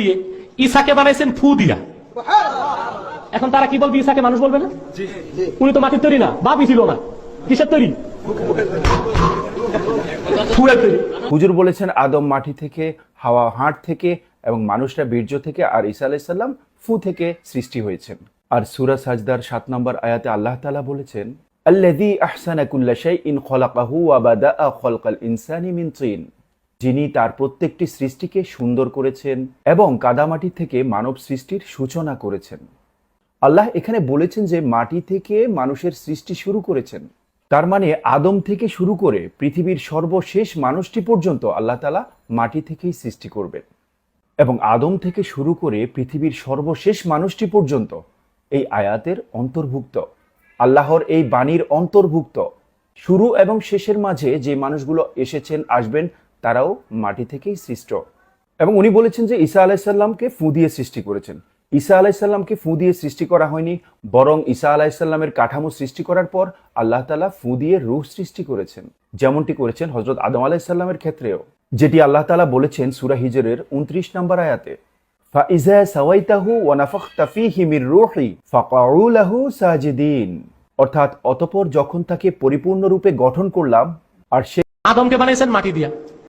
দিয়ে ঈসাকে বানাইছেন ফু দিয়া। এখন তারা কি বলবে? ঈসাকে মানুষ বলবে না? উনি তো মাটির তৈরি না, বাপই ছিল না, কিসের তৈরি? ফুয়ের তৈরি। হুজুর বলেছেন আদম মাটি থেকে, হাওয়া হাড় থেকে এবং মানুষরা বীর্য থেকে, আর ঈসা আলাইহিস সালাম ফু থেকে সৃষ্টি হয়েছেন। আর সূরা সাজদার 7 নম্বর আয়াতে আল্লাহ তাআলা বলেছেন, আল্লাযী আহসানা কুল্লা শাইইন খলাকাহু ওয়া বাদাআ খলকাল ইনসানি মিন তিন, যিনি তার প্রত্যেকটি সৃষ্টিকে সুন্দর করেছেন এবং কাদামাটি থেকে মানব সৃষ্টির সূচনা করেছেন। আল্লাহ এখানে বলেছেন যে মাটি থেকে মানুষের সৃষ্টি শুরু করেছেন। তার মানে আদম থেকে শুরু করে পৃথিবীর সর্বশেষ মানুষটি পর্যন্ত আল্লাহ তাআলা মাটি থেকেই সৃষ্টি করবেন। এবং আদম থেকে শুরু করে পৃথিবীর সর্বশেষ মানুষটি পর্যন্ত এই আয়াতের অন্তর্ভুক্ত, আল্লাহর এই বাণীর অন্তর্ভুক্ত। শুরু এবং শেষের মাঝে যে মানুষগুলো এসেছেন, আসবেন, তারাও মাটি থেকেই সৃষ্ট। এবং উনি বলেছেন যে ঈসা আলাইহিস সালামকে ফু দিয়ে সৃষ্টি করেছেন। ঈসা আলাইহিস সালামকে ফু দিয়ে সৃষ্টি করা হয়নি, বরং ঈসা আলাইহিস সালামের কাঠামো সৃষ্টি করার পর আল্লাহ তাআলা ফু দিয়ে রূহ সৃষ্টি করেছেন, যেমনটি করেছেন হযরত আদম আলাইহিস সালামের ক্ষেত্রেও, যেটি আল্লাহ তাআলা বলেছেন সূরা হিজরের 29 নম্বর আয়াতে, ফাইজা সাওয়াইতাহু ওয়া নাফাখতা ফীহি মির রূহি ফাকউ লাহু সাজিদিন। অর্থাৎ অতঃপর যখন তাকে পরিপূর্ণরূপে গঠন করলাম আর সে আদমকে বানাইছেন মাটি দিয়া।